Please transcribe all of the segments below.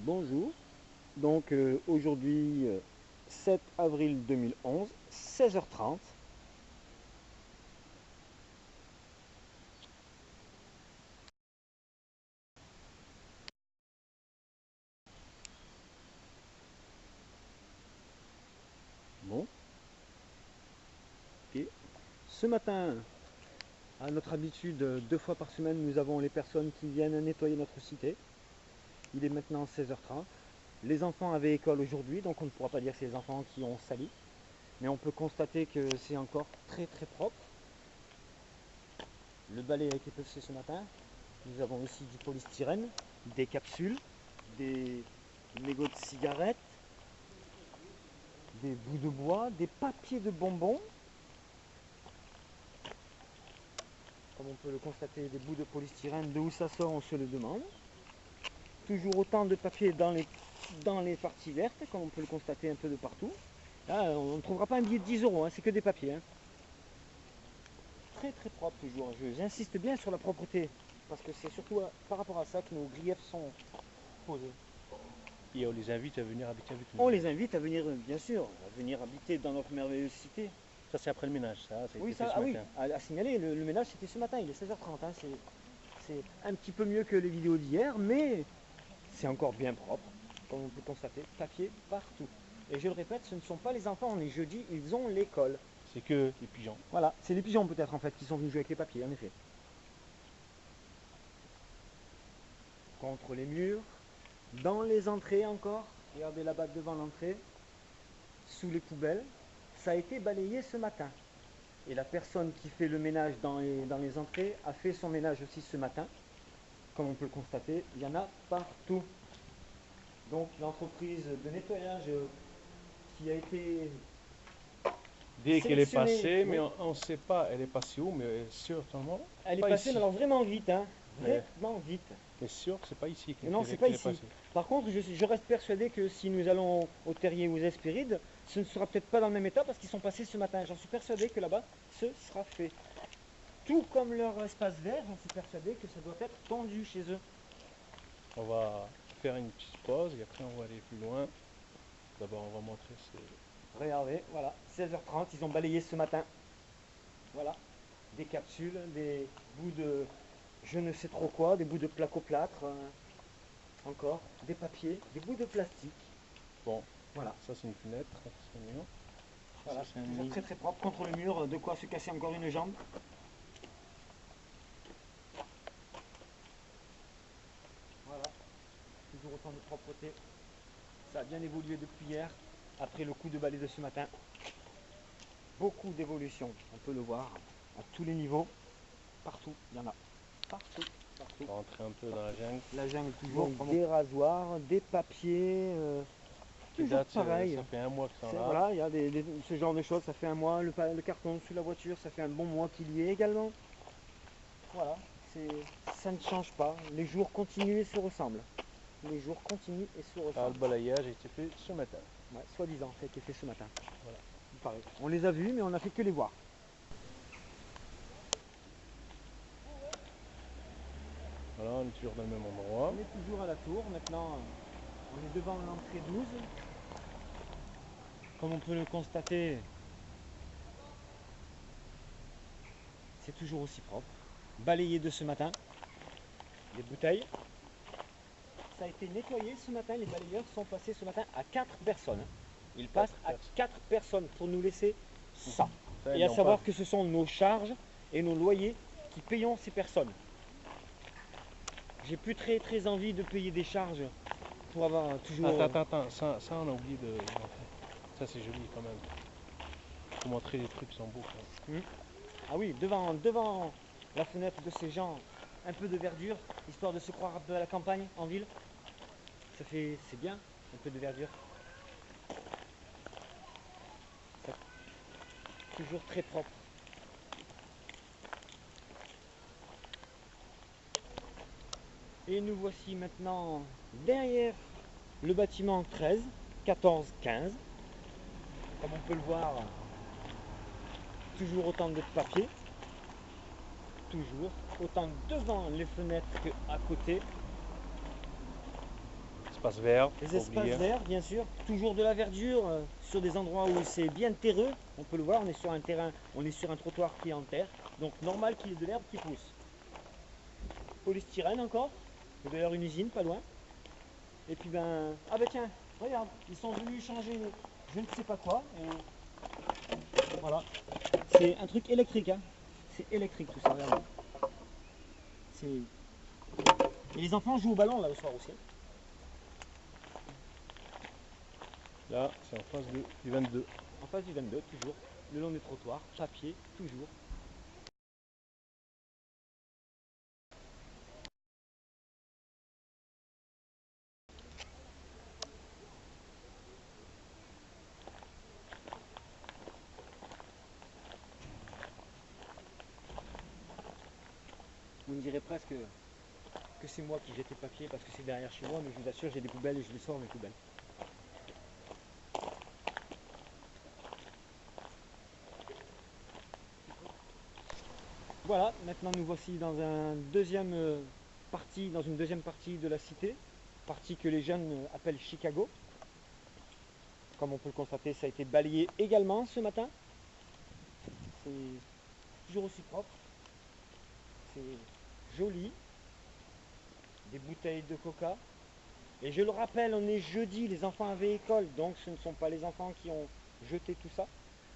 Bonjour, donc aujourd'hui 7 avril 2011, 16h30. Bon, et ce matin, à notre habitude, 2 fois par semaine, nous avons les personnes qui viennent nettoyer notre cité. Il est maintenant 16h30. Les enfants avaient école aujourd'hui, donc on ne pourra pas dire que c'est les enfants qui ont sali. Mais on peut constater que c'est encore très très propre. Le balai a été passé ce matin. Nous avons ici du polystyrène, des capsules, des mégots de cigarettes, des bouts de bois, des papiers de bonbons. Comme on peut le constater, des bouts de polystyrène, de où ça sort, on se le demande. Toujours autant de papier dans les parties vertes, comme on peut le constater un peu de partout. Là, on ne trouvera pas un billet de 10 euros, hein, c'est que des papiers. Hein. Très très propre toujours. J'insiste bien sur la propreté, parce que c'est surtout par rapport à ça que nos griefs sont posés. Et on les invite à venir habiter avec nous. On les invite à venir, bien sûr, à venir habiter dans notre merveilleuse cité. Ça c'est après le ménage, ça a Oui, été fait ça, ce matin. à signaler, le ménage c'était ce matin, il est 16h30. Hein, c'est un petit peu mieux que les vidéos d'hier, mais c'est encore bien propre, comme on peut constater, papier partout. Et je le répète, ce ne sont pas les enfants, on est jeudi, ils ont l'école. C'est que les pigeons. Voilà, c'est les pigeons peut-être en fait qui sont venus jouer avec les papiers, en effet. Contre les murs, dans les entrées encore, regardez là-bas devant l'entrée, sous les poubelles, ça a été balayé ce matin. Et la personne qui fait le ménage dans les entrées a fait son ménage aussi ce matin. Comme on peut le constater, il y en a partout. Donc l'entreprise de nettoyage qui a été Dès qu'elle est sélectionnée, passée, oui. mais on ne sait pas, elle est passée où, mais certainement Elle est pas passée, ici. mais alors vraiment vite, hein. Ouais. Vraiment vite. Mais sûr que c'est pas ici Mais non, qu'elle c'est pas est ici. passée. Par contre, je reste persuadé que si nous allons au Terrier ou aux Hespérides, ce ne sera peut-être pas dans le même état parce qu'ils sont passés ce matin. J'en suis persuadé que là-bas, ce sera fait. Tout comme leur espace vert, j'en suis persuadé que ça doit être tendu chez eux. On va faire une petite pause et après on va aller plus loin. D'abord on va montrer Regardez, voilà, 16h30, ils ont balayé ce matin. Voilà, des capsules, des bouts de je ne sais trop quoi, des bouts de placo-plâtre, encore, des papiers, des bouts de plastique. Bon, Voilà, ça c'est une fenêtre, c'est mignon. voilà, Ça, c'est un toujours lit. très très propre, contre le mur, de quoi se casser encore une jambe. Voilà, toujours autant de propreté. Ça a bien évolué depuis hier, après le coup de balai de ce matin. Beaucoup d'évolution, on peut le voir, à tous les niveaux, partout, il y en a. Partout, partout. On va rentrer un peu dans la jungle. La jungle toujours, des rasoirs, des papiers, Qui toujours date, pareil. ça fait un mois que c'est là. Voilà, il y a ce genre de choses, ça fait un mois, le carton sous la voiture, ça fait un bon mois qu'il y est également. Voilà, ça ne change pas, les jours continuent et se ressemblent. Les jours continuent et se Ah, le ressemblent. balayage a été fait ce matin. Ouais, soi-disant, ça a été fait ce matin. Voilà. Il paraît. On les a vus, mais on n'a fait que les voir. Voilà, on est toujours dans le même endroit. On est toujours à la tour, maintenant on est devant l'entrée 12. Comme on peut le constater, c'est toujours aussi propre. Balayé de ce matin, les bouteilles. Ça a été nettoyé ce matin, les balayeurs sont passés ce matin à 4 personnes. Ils passent à 4 personnes pour nous laisser ça. Ça, Et ils à n'ont savoir pas- que ce sont nos charges et nos loyers qui payons ces personnes. J'ai plus très envie de payer des charges pour avoir toujours... Attends, ça on a oublié de montrer. Ça c'est joli quand même. Faut montrer les trucs qui sont beaux. Quoi. Ah oui, devant la fenêtre de ces gens, un peu de verdure, histoire de se croire un peu à la campagne, en ville. C'est bien, un peu de verdure. Ça, toujours très propre. Et nous voici maintenant derrière le bâtiment 13, 14, 15. Comme on peut le voir, toujours autant de papier. Toujours autant devant les fenêtres qu'à côté. espaces verts. Les faut espaces oublier. verts, bien sûr. Toujours de la verdure sur des endroits où c'est bien terreux. On peut le voir, on est sur un terrain, on est sur un trottoir qui est en terre. Donc normal qu'il y ait de l'herbe qui pousse. Polystyrène encore. Il y a d'ailleurs une usine pas loin. Et puis ben, ah ben tiens, regarde, ils sont venus changer je ne sais pas quoi. Et voilà. C'est un truc électrique, hein. C'est électrique tout ça, regarde. Et les enfants jouent au ballon là le soir aussi. Là, c'est en face du 22. En face du 22, toujours. Le long des trottoirs, papier, toujours. On dirait presque que c'est moi qui jette le papier parce que c'est derrière chez moi, mais je vous assure, j'ai des poubelles et je les sors mes poubelles. Voilà, maintenant nous voici dans un deuxième dans une deuxième partie de la cité, partie que les jeunes appellent Chicago. Comme on peut le constater, ça a été balayé également ce matin. C'est toujours aussi propre. C'est joli. Des bouteilles de coca. Et je le rappelle, on est jeudi, les enfants avaient école, donc ce ne sont pas les enfants qui ont jeté tout ça.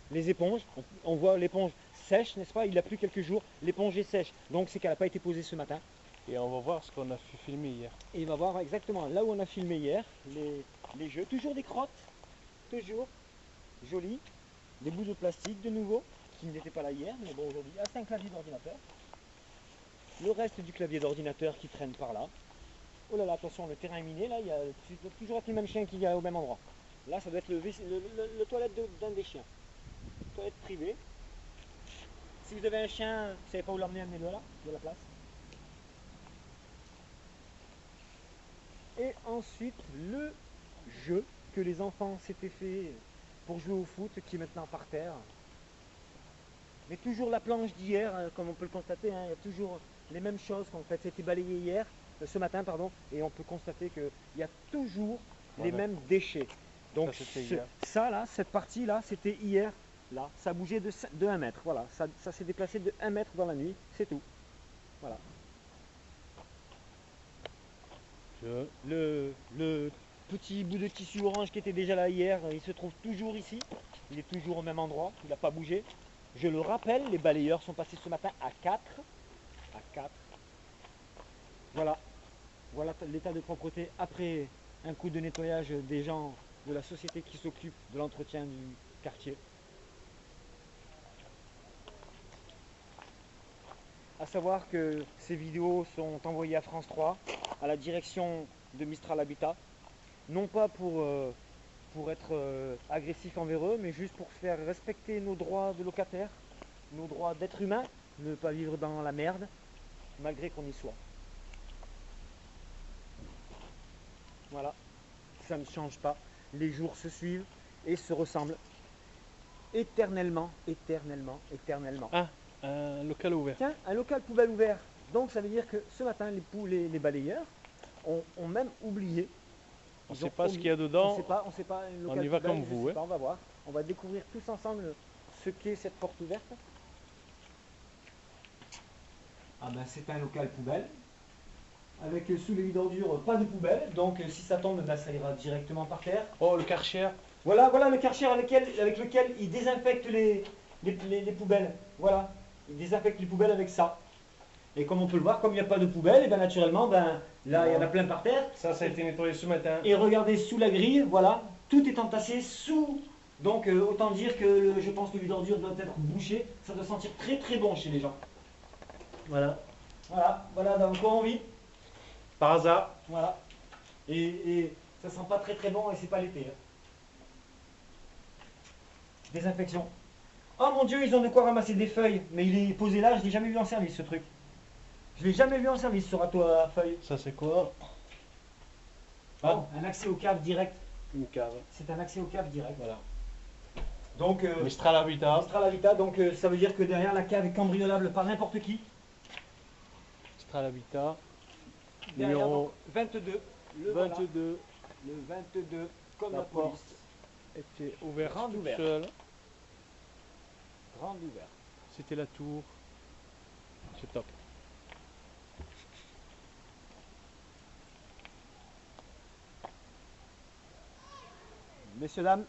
Les éponges, on voit l'éponge sèche, n'est-ce pas? Il a plu quelques jours, l'éponge est sèche, donc c'est qu'elle n'a pas été posée ce matin. Et on va voir ce qu'on a filmé hier. Et il va voir exactement là où on a filmé hier, les jeux, toujours des crottes, toujours jolies, des bouts de plastique de nouveau, qui n'étaient pas là hier, mais bon aujourd'hui, ah, c'est un clavier d'ordinateur. Le reste du clavier d'ordinateur qui traîne par là. Oh là là, attention, le terrain est miné, là, il y a toujours avec le même chien qui est au même endroit. Là, ça doit être le toilette d'un des chiens. Toilette privée. Si vous avez un chien, vous ne savez pas où l'emmener, amenez-le là, il y a la place. Et ensuite, le jeu que les enfants s'étaient fait pour jouer au foot, qui est maintenant par terre. Mais toujours la planche d'hier, comme on peut le constater, hein, il y a toujours les mêmes choses qu'en fait, c'était balayé hier, ce matin, pardon, et on peut constater qu'il y a toujours les mêmes déchets. Donc ça là, cette partie là, c'était hier, là, ça a bougé de 1 mètre, voilà, ça s'est déplacé de 1 mètre dans la nuit, c'est tout. Voilà. Le petit bout de tissu orange qui était déjà là hier, il se trouve toujours ici, il est toujours au même endroit, il n'a pas bougé. Je le rappelle, les balayeurs sont passés ce matin à 4. À 4. Voilà. Voilà l'état de propreté après un coup de nettoyage des gens de la société qui s'occupe de l'entretien du quartier. À savoir que ces vidéos sont envoyées à France 3, à la direction de Mistral Habitat, non pas pour être agressif envers eux, mais juste pour faire respecter nos droits de locataires, nos droits d'être humain, ne pas vivre dans la merde, malgré qu'on y soit. Voilà, ça ne change pas. Les jours se suivent et se ressemblent éternellement, éternellement, éternellement. Ah, un local ouvert. Tiens, un local poubelle ouvert. Donc ça veut dire que ce matin, les balayeurs ont même oublié. On ne sait pas ce qu'il y a dedans. On sait pas. On y va comme vous. On va voir. On va découvrir tous ensemble ce qu'est cette porte ouverte. Ah ben c'est un local poubelle. Avec sous les lits d'ordures, pas de poubelle. Donc si ça tombe, ben, ça ira directement par terre. Oh, le Karcher. Voilà le Karcher avec lequel il désinfecte les poubelles. Voilà. Il désinfecte les poubelles avec ça. Et comme on peut le voir, comme il n'y a pas de poubelle, et bien naturellement, ben, là il y en a plein par terre. Ça a été nettoyé ce matin. Et regardez sous la grille, voilà, tout est entassé sous. Donc autant dire que je pense que les ordures doivent être bouchées. Ça doit sentir très très bon chez les gens. Voilà. Voilà dans quoi on vit. Par hasard. Voilà. Et ça sent pas très très bon et c'est pas l'été. Hein. Désinfection. Oh mon Dieu, ils ont de quoi ramasser des feuilles. Mais il est posé là, je l'ai jamais vu en service ce truc. Je l'ai jamais vu en service ce râteau à feuilles. Ça c'est quoi? Oh, un accès aux caves direct. Une cave. C'est un accès aux caves direct. Voilà. Donc, Mistral Habitat. Mistral Habitat, donc ça veut dire que derrière la cave est cambriolable par n'importe qui. Mistral Habitat. Derrière, Numéro donc, 22. Le 22. Le 22, comme La la police. était ouverte Grande toute ouverte. seule. Grande ouverte. C'était la tour. C'est top. Messieurs, dames,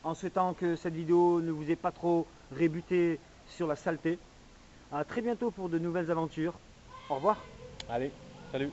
en souhaitant que cette vidéo ne vous ait pas trop rébuté sur la saleté, à très bientôt pour de nouvelles aventures. Au revoir. Allez, salut.